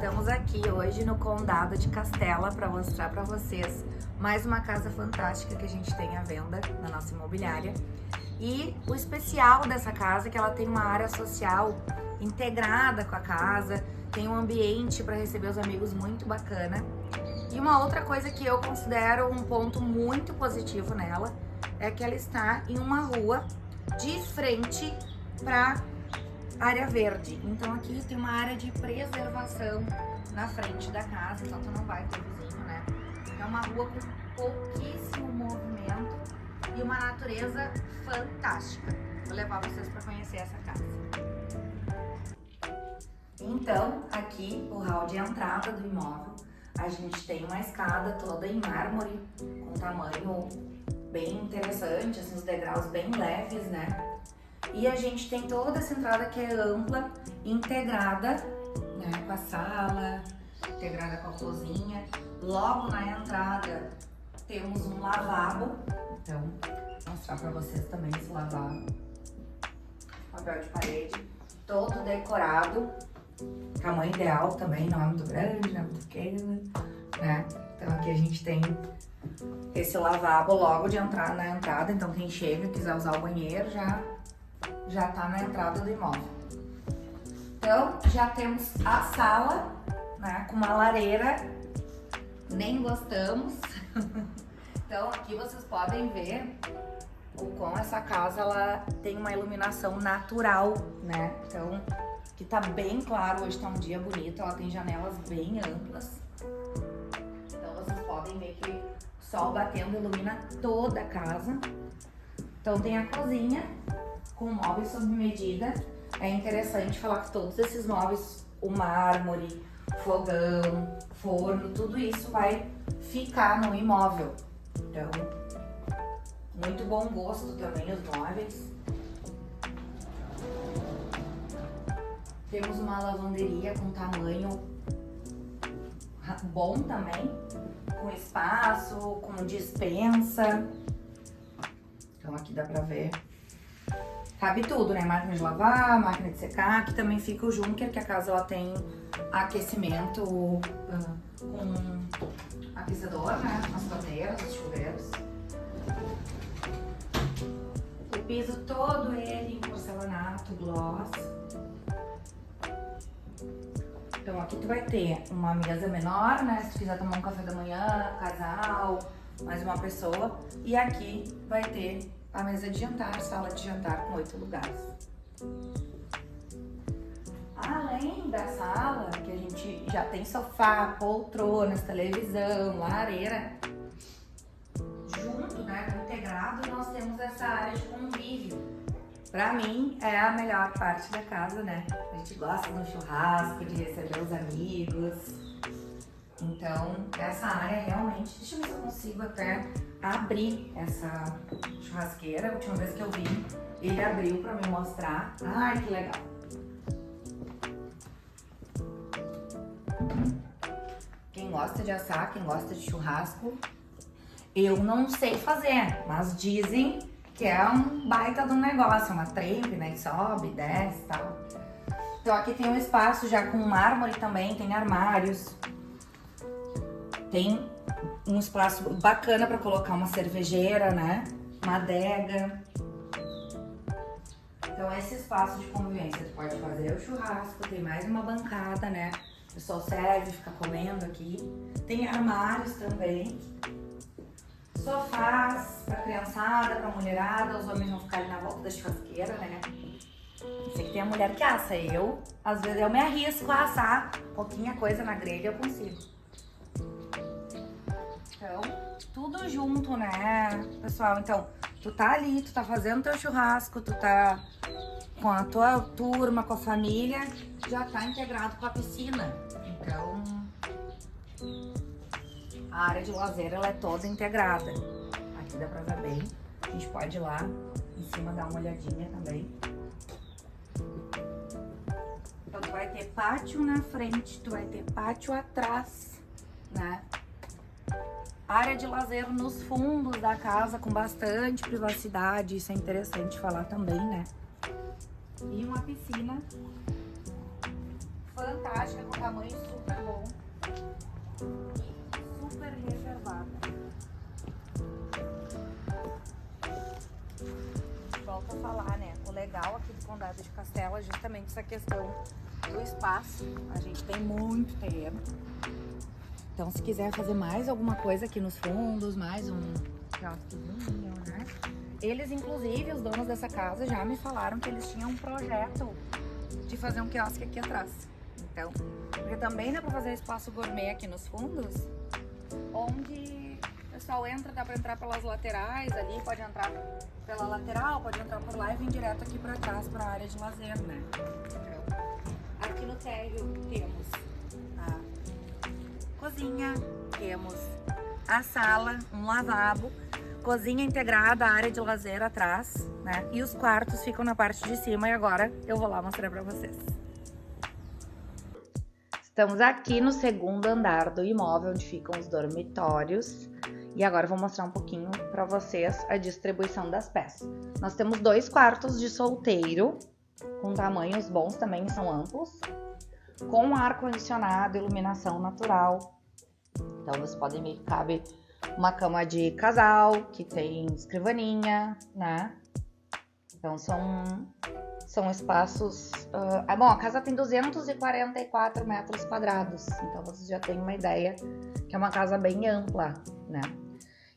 Estamos aqui hoje no Condado de Castela para mostrar para vocês mais uma casa fantástica que a gente tem à venda na nossa imobiliária. E o especial dessa casa é que ela tem uma área social integrada com a casa, tem um ambiente para receber os amigos muito bacana. E uma outra coisa que eu considero um ponto muito positivo nela é que ela está em uma rua de frente para área verde. Então aqui tem uma área de preservação na frente da casa, então tu não vai ter vizinho, né? É uma rua com pouquíssimo movimento e uma natureza fantástica. Vou levar vocês para conhecer essa casa. Então, aqui o hall de entrada do imóvel, a gente tem uma escada toda em mármore, com tamanho bem interessante, assim, os degraus bem leves, né? E a gente tem toda essa entrada que é ampla, integrada, né, com a sala, integrada com a cozinha. Logo na entrada temos um lavabo, então vou mostrar para vocês também esse lavabo. Papel de parede, todo decorado, tamanho ideal também, não é muito grande, não é muito pequeno, né? Então aqui a gente tem esse lavabo logo de entrar na entrada, então quem chega e quiser usar o banheiro já tá na entrada do imóvel. Então já temos a sala, né, com uma lareira, nem gostamos. Então aqui vocês podem ver o quão essa casa ela tem uma iluminação natural, né? Então aqui tá bem claro, hoje tá um dia bonito, ela tem janelas bem amplas. Então vocês podem ver que o sol batendo ilumina toda a casa. Então tem a cozinha com móveis sob medida. É interessante falar que todos esses móveis, o mármore, fogão, forno, tudo isso vai ficar no imóvel. Então, muito bom gosto também os móveis. Temos uma lavanderia com tamanho bom também, com espaço, com dispensa. Então aqui dá pra ver. Cabe tudo, né? Máquina de lavar, máquina de secar. Aqui também fica o Junker, que a casa ela tem aquecimento com aquecedor, né? As torneiras, os chuveiros. O piso todo ele em porcelanato, gloss. Então aqui tu vai ter uma mesa menor, né? Se tu quiser tomar um café da manhã, casal, mais uma pessoa. E aqui vai ter a mesa de jantar, sala de jantar com 8 lugares. Além da sala, que a gente já tem sofá, poltronas, televisão, lareira, junto, né, integrado, nós temos essa área de convívio. Pra mim, é a melhor parte da casa, né? A gente gosta do churrasco, de receber os amigos. Então, essa área realmente... Deixa eu ver se eu consigo até abrir essa churrasqueira. A última vez que eu vi, ele abriu pra me mostrar. Ai, que legal! Quem gosta de assar, quem gosta de churrasco, eu não sei fazer, mas dizem que é um baita de um negócio, uma trempe, né? Que sobe, desce e tal. Então aqui tem um espaço já com mármore também, tem armários. Tem um espaço bacana para colocar uma cervejeira, né? Uma adega. Então esse espaço de convivência, tu pode fazer o churrasco, tem mais uma bancada, né? O pessoal serve, fica comendo aqui. Tem armários também. Sofás pra criançada, pra mulherada, os homens vão ficar ali na volta da churrasqueira, né? Sei que tem a mulher que assa, às vezes eu me arrisco a assar pouquinha coisa na grelha, eu consigo. Então, tudo junto, né, pessoal? Então, tu tá ali, tu tá fazendo teu churrasco, tu tá com a tua turma, com a família, já tá integrado com a piscina. Então, a área de lazer, ela é toda integrada. Aqui dá pra ver bem. A gente pode ir lá em cima dar uma olhadinha também. Então, tu vai ter pátio na frente, tu vai ter pátio atrás, né? Área de lazer nos fundos da casa com bastante privacidade, isso é interessante falar também, né? E uma piscina fantástica, com tamanho super bom e super reservada. Volto a falar, né? O legal aqui do Condado de Castelo é justamente essa questão do espaço. A gente tem muito terreno. Então, se quiser fazer mais alguma coisa aqui nos fundos, mais um quiosquezinho, né? Eles, inclusive, os donos dessa casa já me falaram que eles tinham um projeto de fazer um quiosque aqui atrás. Então, porque também dá pra fazer espaço gourmet aqui nos fundos, onde o pessoal entra, dá pra entrar pelas laterais ali, pode entrar pela lateral, pode entrar por lá e vir direto aqui pra trás, pra área de lazer, né? Então, aqui no térreo temos a cozinha, temos a sala, um lavabo, cozinha integrada, área de lazer atrás, né? E os quartos ficam na parte de cima e agora eu vou lá mostrar pra vocês. Estamos aqui no segundo andar do imóvel, onde ficam os dormitórios. E agora eu vou mostrar um pouquinho pra vocês a distribuição das peças. Nós temos 2 quartos de solteiro, com tamanhos bons também, são amplos, com ar-condicionado, iluminação natural. Então vocês podem ver que cabe uma cama de casal, que tem escrivaninha, né? Então são espaços... bom, a casa tem 244 metros quadrados, então vocês já têm uma ideia que é uma casa bem ampla, né?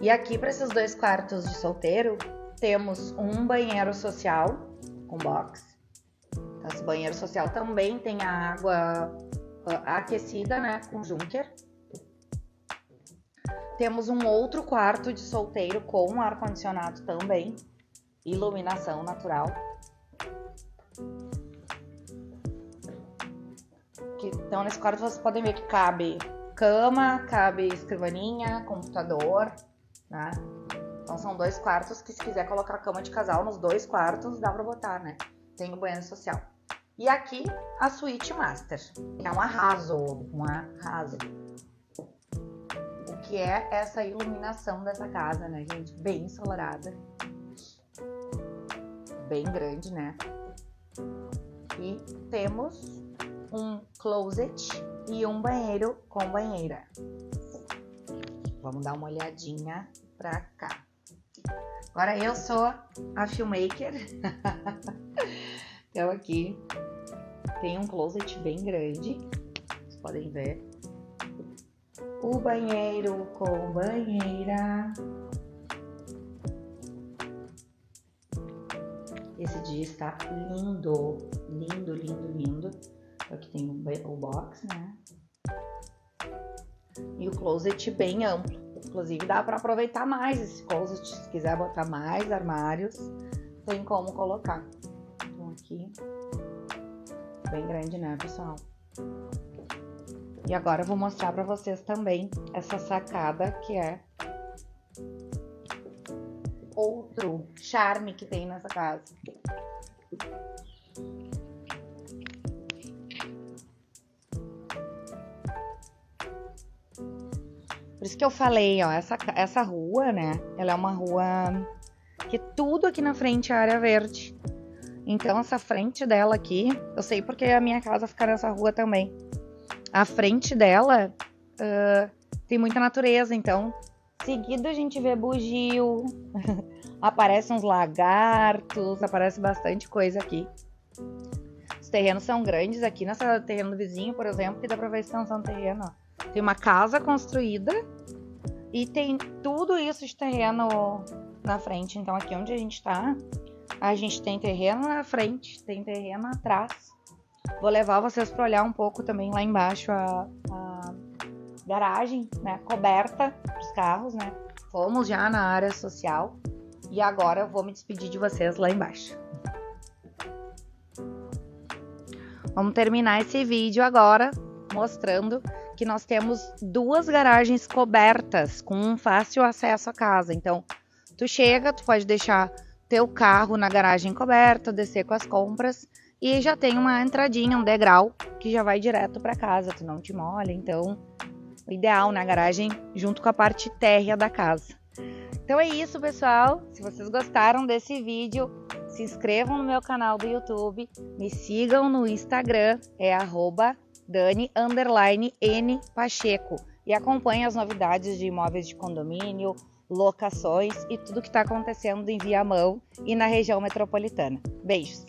E aqui para esses 2 quartos de solteiro, temos um banheiro social com box. Então, esse banheiro social também tem a água aquecida, né, com junker. Temos um outro quarto de solteiro com ar-condicionado também, iluminação natural. Então, nesse quarto vocês podem ver que cabe cama, cabe escrivaninha, computador, né? Então, são 2 quartos que, se quiser colocar cama de casal nos 2 quartos, dá pra botar, né? Tem o banheiro social. E aqui, a suíte master, que é um arraso. O que é essa iluminação dessa casa, né, gente? Bem ensolarada. Bem grande, né? E temos um closet e um banheiro com banheira. Vamos dar uma olhadinha pra cá. Agora eu sou a filmmaker. Então aqui tem um closet bem grande, vocês podem ver. O banheiro com banheira. Esse dia está lindo, lindo, lindo, lindo. Aqui tem o box, né? E o closet bem amplo. Inclusive dá para aproveitar mais esse closet, se quiser botar mais armários, tem como colocar. Então aqui, bem grande, né, pessoal? E agora eu vou mostrar para vocês também essa sacada, que é outro charme que tem nessa casa. Por isso que eu falei, ó, essa rua, né, ela é uma rua que tudo aqui na frente é área verde. Então essa frente dela aqui, eu sei porque a minha casa fica nessa rua também. A frente dela tem muita natureza, então seguido a gente vê bugio, aparecem uns lagartos, aparece bastante coisa aqui. Os terrenos são grandes aqui, nessa terreno do vizinho, por exemplo, que dá pra ver a extensão do terreno, ó. Tem uma casa construída e tem tudo isso de terreno na frente. Então aqui onde a gente tá, a gente tem terreno na frente, tem terreno atrás. Vou levar vocês para olhar um pouco também lá embaixo a garagem, né, coberta dos carros, né. Fomos já na área social e agora eu vou me despedir de vocês lá embaixo. Vamos terminar esse vídeo agora mostrando que nós temos 2 garagens cobertas com um fácil acesso à casa. Então, tu chega, tu pode deixar teu carro na garagem coberta, descer com as compras e já tem uma entradinha, um degrau que já vai direto para casa, tu não te molha. Então, o ideal na garagem junto com a parte térrea da casa. Então é isso, pessoal. Se vocês gostaram desse vídeo, se inscrevam no meu canal do YouTube, me sigam no Instagram, é Dani_N Pacheco, e acompanhe as novidades de imóveis de condomínio, locações e tudo que está acontecendo em Viamão e na região metropolitana. Beijos!